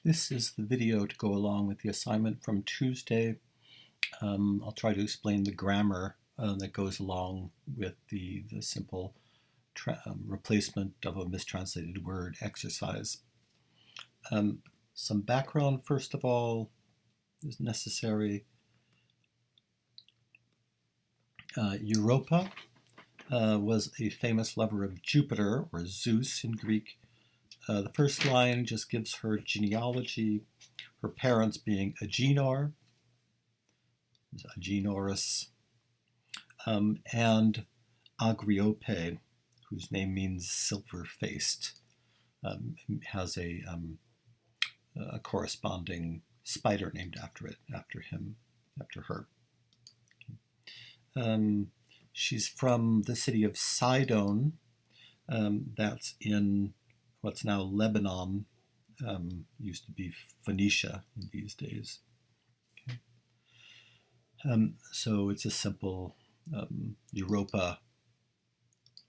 This is the video to go along with the assignment from Tuesday. I'll try to explain the grammar that goes along with the simple replacement of a mistranslated word exercise. Some background, first of all, is necessary. Europa was a famous lover of Jupiter, or Zeus in Greek. The first line just gives her genealogy, her parents being Agenor, Agenorus, and Agriope, whose name means silver-faced, has a corresponding spider named after her. She's from the city of Sidon, that's in what's now Lebanon, used to be Phoenicia in these days. Okay. So it's a simple Europa,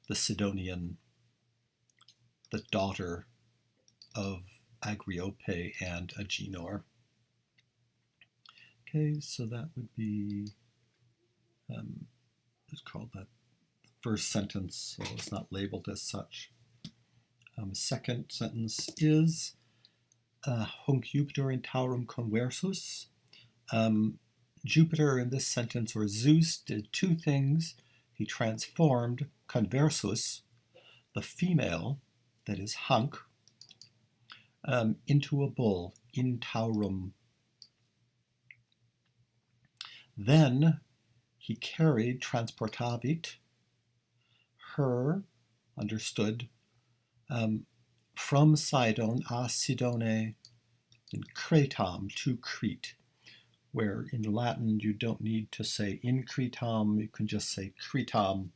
the Sidonian, the daughter of Agriope and Agenor. Okay, so that would be, let's call that first sentence, so it's not labeled as such. Second sentence is Hunc Jupiter in Taurum conversus. Jupiter in this sentence, or Zeus, did two things. He transformed conversus, the female, that is Hunc, into a bull, in Taurum. Then he carried, transportavit, her, understood, from Sidon a Sidone in Cretam to Crete, where in Latin you don't need to say in Cretam, you can just say Cretam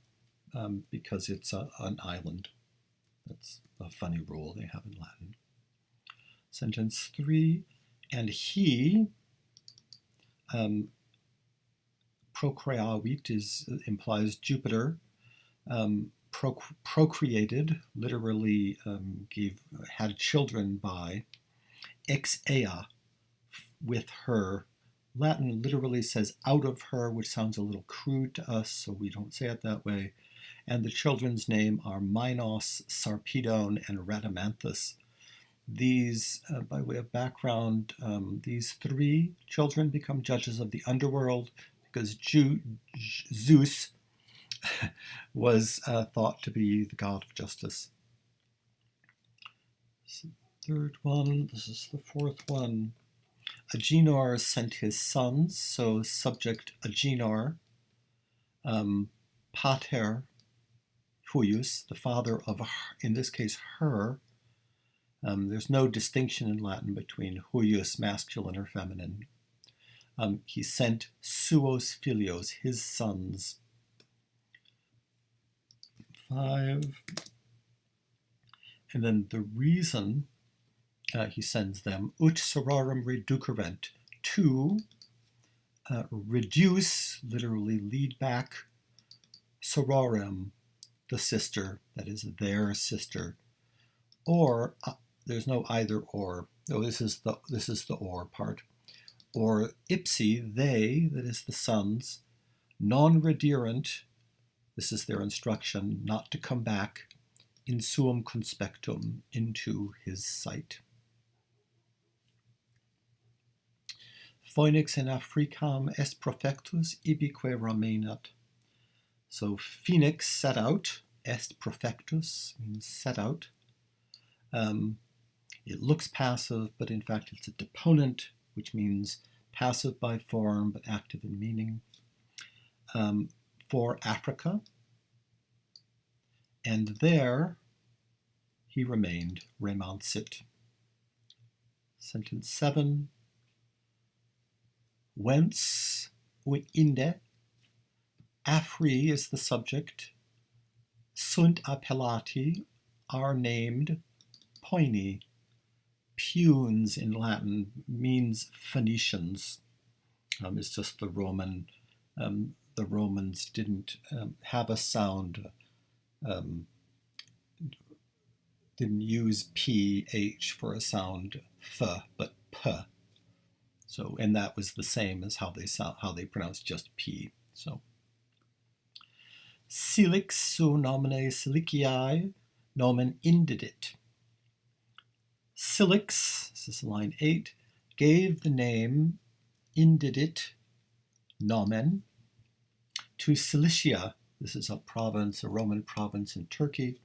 because it's an island. That's a funny rule they have in Latin. Sentence 3, and he, procreavit implies Jupiter, procreated, literally had children by, ex ea, with her. Latin literally says out of her, which sounds a little crude to us, so we don't say it that way. And the children's name are Minos, Sarpedon, and Rhadamanthus. These, by way of background, these three children become judges of the underworld because Zeus was thought to be the god of justice. Third one, this is the fourth one. Agenor sent his sons, so subject Agenor, pater huius, the father of, in this case, her. There's no distinction in Latin between huius, masculine or feminine. He sent suos filios, his sons. 5. And then the reason he sends them, ut sororum reducerent, to reduce, literally lead back, sororum, the sister, that is their sister, or there's no either or. No, this is the or part. Or ipsi, they, that is the sons, non rederent, this is their instruction, not to come back, in suum conspectum, into his sight. Phoenix in Africam est profectus ibique ramenat. So Phoenix set out, est profectus means set out. It looks passive, but in fact it's a deponent, which means passive by form, but active in meaning. For Africa, and there he remained, remansit. Sentence 7, whence, inde, Afri is the subject, sunt appellati, are named, Poini. Punes in Latin means Phoenicians. It's just the Roman, the Romans didn't have a sound didn't use ph for a sound f, but p. So, and that was the same as how they pronounced just p. So, Silix su nomine Siliciae nomen indidit. Silix, this is line 8, gave the name indidit nomen to Cilicia. This is a province, a Roman province in Turkey.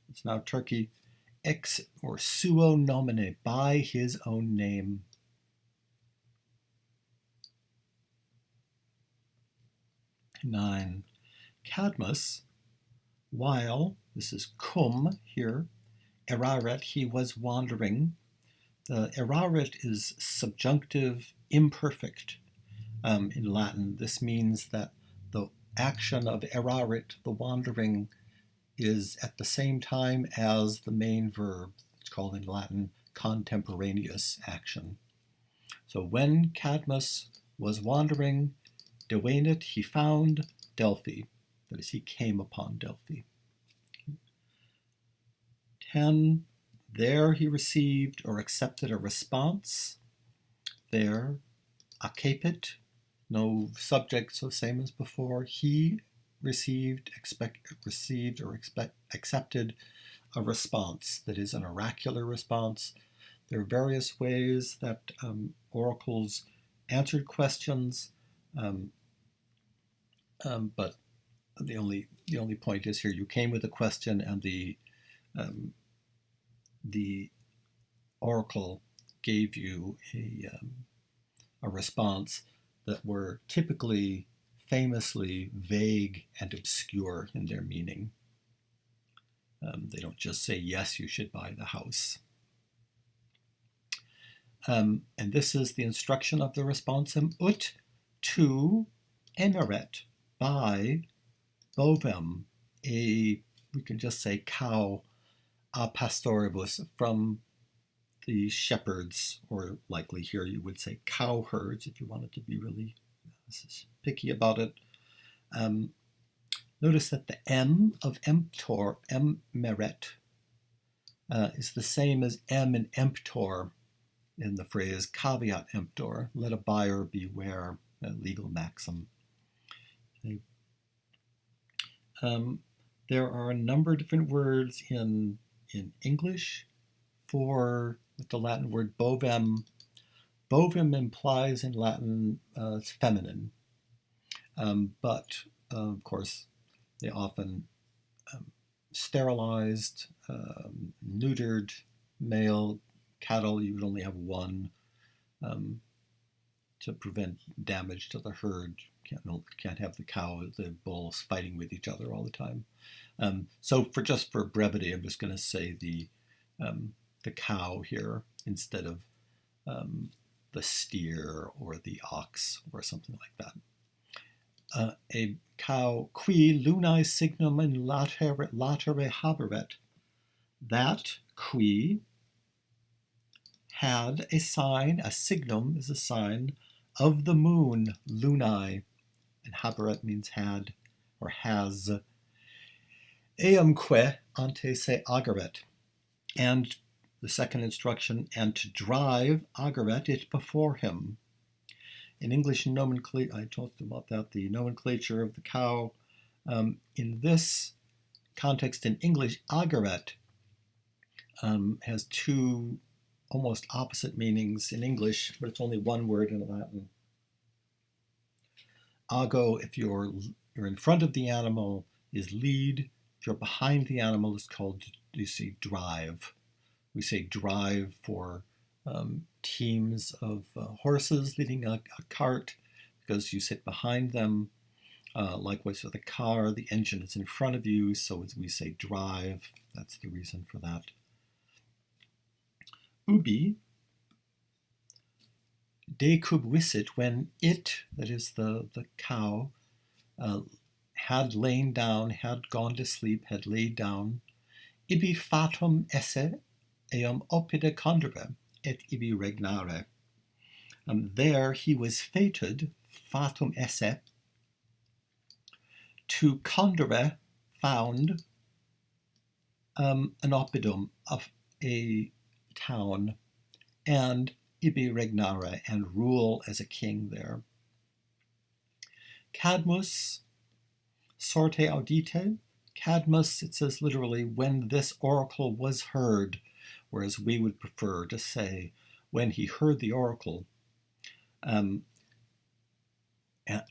It's now Turkey. Ex or suo nomine, by his own name. Nine. Cadmus, while, this is cum here, eraret, he was wandering. The eraret is subjunctive imperfect in Latin. This means that the action of eraret, the wandering, is at the same time as the main verb. It's called in Latin contemporaneous action. So when Cadmus was wandering, devenit, he found Delphi. That is, he came upon Delphi. 10. There he received or accepted a response. There, accepit, no subject, so same as before. He received or accepted a response that is an oracular response. There are various ways that oracles answered questions, but the only point is here: you came with a question, and the oracle gave you a response that were typically famously vague and obscure in their meaning. They don't just say, yes, you should buy the house. And this is the instruction of the responsum: ut tu emeret, by bovem, we can just say cow, a pastoribus, from the shepherds, or likely here you would say cowherds if you wanted to be really picky about it. Notice that the M of emptor, emeret, is the same as M in emptor in the phrase caveat emptor, let a buyer beware, a legal maxim. Okay. There are a number of different words in English for the Latin word bovem. Bovem implies in Latin it's feminine, but of course they often sterilized, neutered male cattle. You would only have one to prevent damage to the herd. Can't have the bulls fighting with each other all the time. So for brevity, I'm just going to say the cow here instead of the steer or the ox or something like that. A cow, qui lunae signum in latere haberet, that qui had a sign, a signum is a sign of the moon, lunae, and haberet means had or has. Eamque ante se ageret, and the second instruction, and to drive ageret it before him. In English nomenclature, I talked about that, the nomenclature of the cow. In this context in English, ageret has two almost opposite meanings in English, but it's only one word in Latin. Ago, if you're in front of the animal, is lead. If you're behind the animal, is called, you see, drive. We say drive for teams of horses leading a cart, because you sit behind them. Likewise with a car, the engine is in front of you, so as we say drive. That's the reason for that. Ubi, decubvisit, when it, that is the cow, had lain down, had gone to sleep, had laid down, ibi fatum esse eam oppide condere, et ibi regnare. There he was fated, fatum esse, to condere, found, an oppidum of a town, and ibi regnare, and rule as a king there. Cadmus, sorte audite. Cadmus, it says literally, when this oracle was heard, whereas we would prefer to say when he heard the oracle.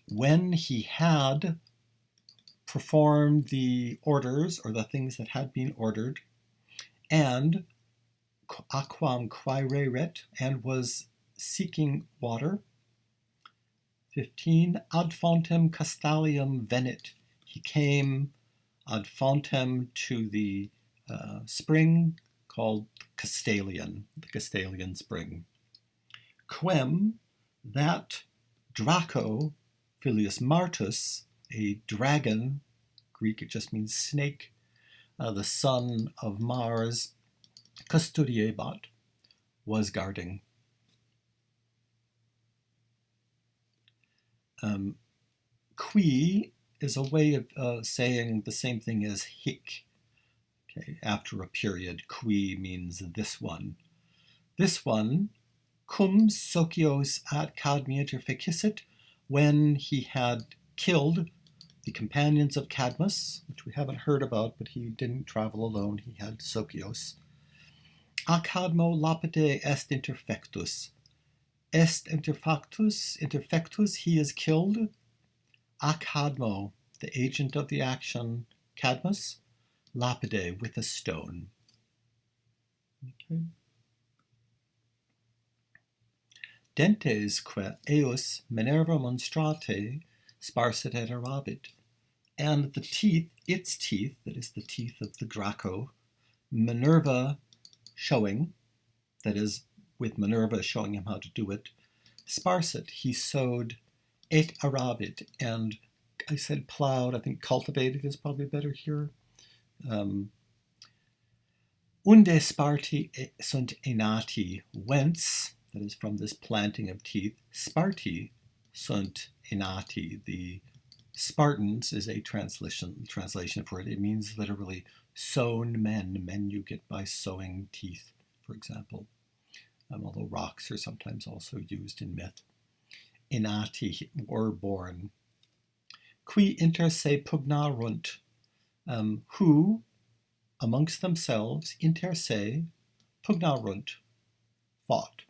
When he had performed the orders, or the things that had been ordered, and aquam quaereret, and was seeking water. 15. Ad fontem castalium venit. He came ad fontem to the spring called Castalian, the Castalian spring. Quem, that Draco, Filius Martus, a dragon, Greek it just means snake, the son of Mars, custodiebat, was guarding. Qui is a way of saying the same thing as hic. Okay, after a period, qui means this one. This one, cum socios ad Cadmi interfecissit, when he had killed the companions of Cadmus, which we haven't heard about, but he didn't travel alone, he had socios. A Cadmo lapide est interfectus. Est interfectus, he is killed. A Cadmo, the agent of the action, Cadmus, lapide, with a stone. Okay. Dentes que eus Minerva monstrate sparsit et eravit. And the teeth, its teeth, that is the teeth of the Draco, Minerva showing, that is with Minerva showing him how to do it, sparsit, he sowed, et eravit, and I said plowed, I think cultivated is probably better here. Unde sparti sunt enati, whence, that is from this planting of teeth, sparti sunt enati, the Spartans is a translation for it. It means literally sown men you get by sowing teeth, for example, although rocks are sometimes also used in myth. Enati, or born. Qui inter se pugnarunt, who amongst themselves, inter se pugnarunt, fought.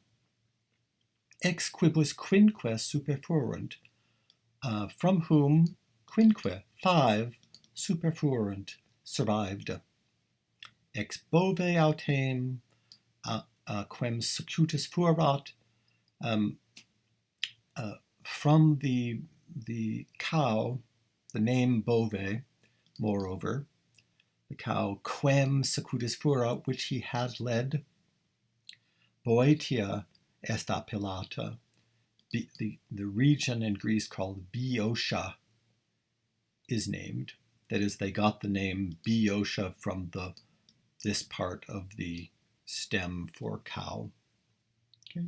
Ex quibus quinque superfuerunt, from whom quinque, 5, superfuerunt, survived. Ex bove autem, quem secutus fuerat, from the cow, the name bove, moreover, the cow quem secutus fuerat, which he had led. Boeotia est appellata, the region in Greece called Boeotia is named. That is, they got the name Boeotia from this part of the stem for cow. Okay.